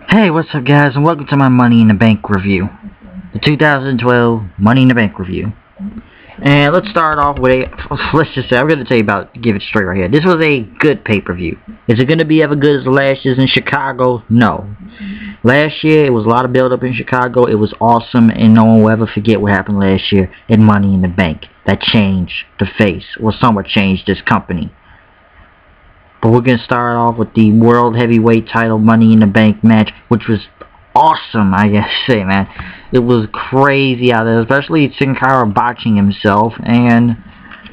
Hey, what's up guys, and welcome to my Money in the Bank review. The 2012 Money in the Bank review. And let's start off with let's just say, I'm going to tell you about, give it straight right here. This was a good pay-per-view. Is it going to be ever good as the last year's in Chicago? No. Last year, it was a lot of build-up in Chicago. It was awesome, and no one will ever forget what happened last year in Money in the Bank. That changed the face, or somewhat changed this company. But we're going to start off with the World Heavyweight title Money in the Bank match, which was awesome, I guess say, man. It was crazy out there, especially Sin Cara botching himself, and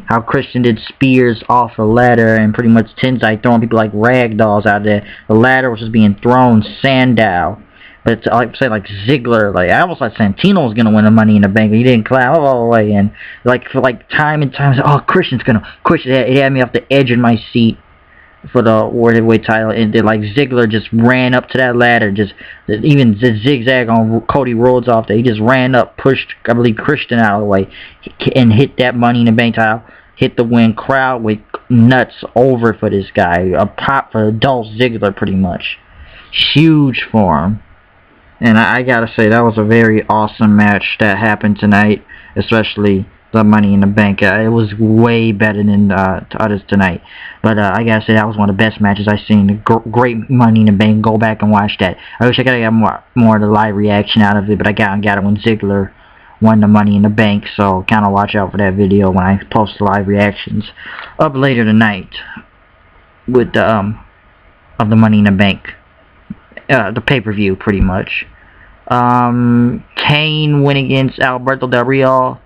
how Christian did spears off a ladder, and pretty much Tenzai throwing people like rag dolls out there. The ladder was just being thrown, Sandow. But it's like, say, like Ziggler, like I almost thought Santino was gonna win the Money in the Bank, but he didn't climb all the way in. Like for like time and time, oh, Christian it had me off the edge of my seat for the World Heavyweight title, and then, like, Ziggler just ran up to that ladder, just even the zigzag on Cody Rhodes off there. He just ran up, pushed, I believe, Christian out of the way, and hit that Money in the Bank title, hit the win. Crowd with nuts over for this guy, a pop for Dolph Ziggler, pretty much. Huge for him. And I gotta say, that was a very awesome match that happened tonight, especially the Money in the Bank. It was way better than others tonight. But I gotta say, that was one of the best matches I've seen. Great Money in the Bank. Go back and watch that. I wish I could have got more of the live reaction out of it, but I got it when Ziggler won the Money in the Bank. So kind of watch out for that video when I post the live reactions up later tonight with the of the Money in the Bank, the pay-per-view, pretty much. Kane went against Alberto Del Rio.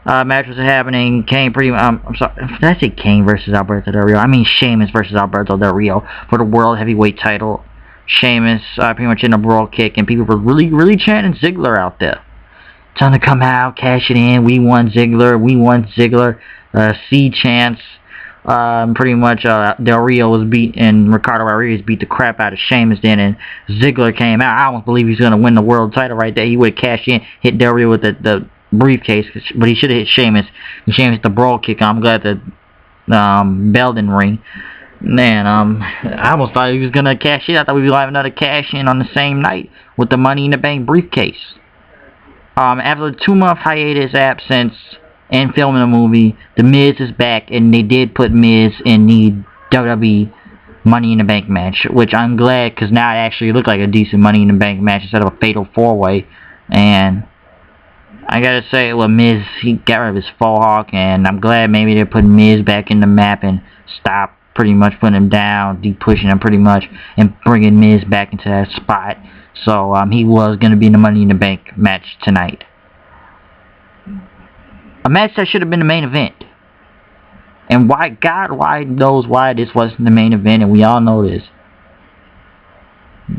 Match was happening. Kane I'm sorry, did I say Kane versus Alberto Del Rio? I mean Sheamus versus Alberto Del Rio for the World Heavyweight title. Sheamus pretty much in a brawl kick, and people were really chanting Ziggler out there. Time to come out, cash it in. We won Ziggler. We won Ziggler. C chants. Pretty much Del Rio was beat, and Ricardo Rodriguez beat the crap out of Sheamus then, and Ziggler came out. I don't believe he's gonna win the world title right there. He would cash in, hit Del Rio with the briefcase, but he should have hit Sheamus. And Sheamus hit the brawl kick. I'm glad the bell didn't ring. Man, I almost thought he was gonna cash in. I thought we'd have another cash in on the same night with the Money in the Bank briefcase. After a 2-month hiatus absence and filming a movie, The Miz is back, and they did put Miz in the WWE Money in the Bank match, which I'm glad, because now it actually looked like a decent Money in the Bank match instead of a fatal 4-way. And I gotta say, well, Miz, he got rid of his faux hawk, and I'm glad maybe they're putting Miz back in the map and stop pretty much putting him down, pushing him pretty much, and bringing Miz back into that spot. So he was gonna be in the Money in the Bank match tonight. A match that should have been the main event. And why knows why this wasn't the main event, and we all know this.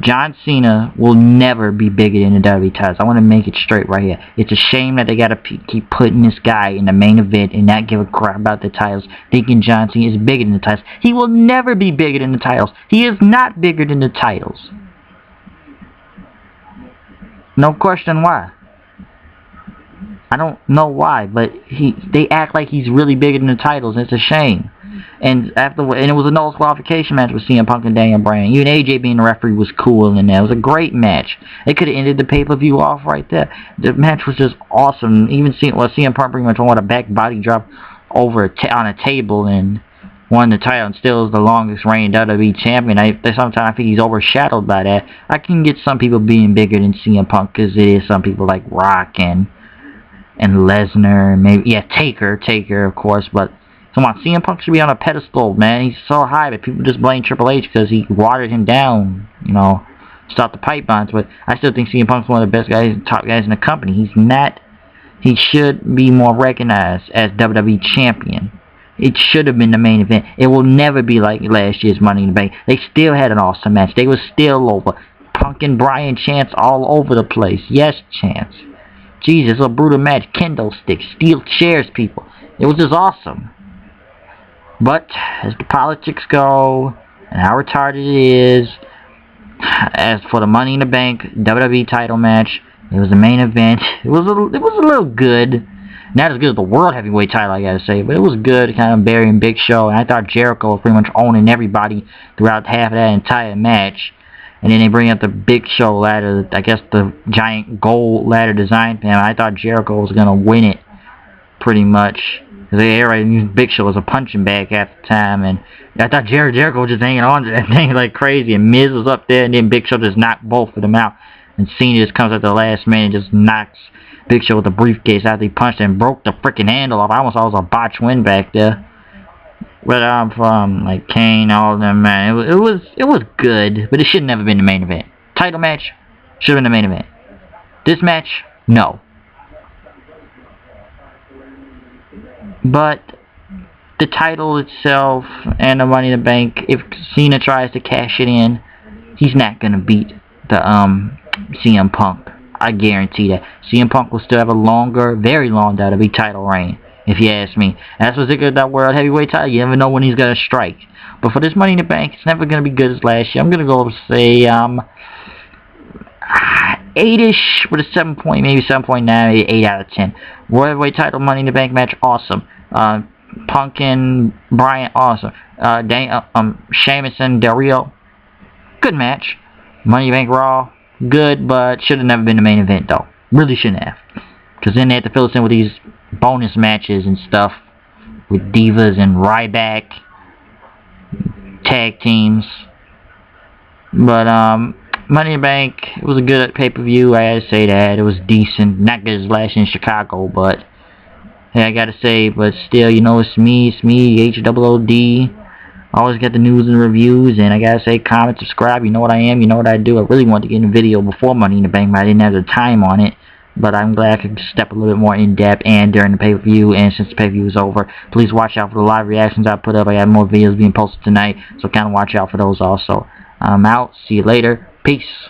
John Cena will never be bigger than the WWE titles. I want to make it straight right here. It's a shame that they got to keep putting this guy in the main event and not give a crap about the titles, thinking John Cena is bigger than the titles. He will never be bigger than the titles. He is not bigger than the titles. No question why. I don't know why, but they act like he's really bigger than the titles. It's a shame. And it was a no qualification match with CM Punk and Daniel Bryan. Even AJ being the referee was cool in there. It was a great match. They could have ended the pay-per-view off right there. The match was just awesome. Even CM Punk pretty much won a back body drop over on a table and won the title, and still is the longest reigning WWE champion. Sometimes I think he's overshadowed by that. I can get some people being bigger than CM Punk, because it is some people like Rock and Lesnar, maybe, yeah, Taker of course, but come on, CM Punk should be on a pedestal, man. He's so high, but people just blame Triple H because he watered him down, you know, stopped the pipe bombs. But I still think CM Punk's one of the best guys, top guys in the company. He's not. He should be more recognized as WWE champion. It should have been the main event. It will never be like last year's Money in the Bank. They still had an awesome match. They were still over. Punk and Bryan chants all over the place. Yes, chants. Jesus, a brutal match. Kendo sticks, steel chairs, people. It was just awesome. But as the politics go, and how retarded it is, as for the Money in the Bank WWE title match, it was the main event. It was a little good. Not as good as the World Heavyweight title, I gotta say, but it was good, kind of burying Big Show. And I thought Jericho was pretty much owning everybody throughout half of that entire match. And then they bring out the Big Show ladder, I guess the giant gold ladder design thing. I thought Jericho was gonna win it, pretty much. They already used Big Show as a punching bag at the time, and I thought Jericho was just hanging on to that thing like crazy, and Miz was up there, and then Big Show just knocked both of them out. And Cena just comes at the last minute and just knocks Big Show with the briefcase after he punched and broke the freaking handle off. I almost thought it was a botch win back there. But I'm from like Kane, all of them, man. It was good, but it should never been the main event. Title match should have been the main event. This match, no. But the title itself and the Money in the Bank, if Cena tries to cash it in, he's not gonna beat the CM Punk. I guarantee that. CM Punk will still have a longer, very long WWE title reign, if you ask me. And that's what's good about World Heavyweight title. You never know when he's gonna strike. But for this Money in the Bank, it's never gonna be good as last year. I'm gonna go say 8-ish with a 7 point, maybe 7.9, maybe 8 out of 10. World Heavyweight title Money in the Bank match, awesome. Punk and Bryan, awesome. Sheamus and Del Rio, good match. Money in the Bank Raw, good, but should have never been the main event though. Really shouldn't have. Because then they had to fill us in with these bonus matches and stuff with Divas and Ryback tag teams. But Money in the Bank, it was a good pay-per-view. I had to say that. It was decent. Not good as last in Chicago, but hey, I gotta say, but still, you know, it's me, HOOD. Always get the news and reviews, and I gotta say, comment, subscribe. You know what I am, you know what I do. I really wanted to get in a video before Money in the Bank, but I didn't have the time on it. But I'm glad I could step a little bit more in depth and during the pay-per-view, and since the pay-per-view is over, please watch out for the live reactions I put up. I got more videos being posted tonight, so kind of watch out for those also. I'm out. See you later. Peace.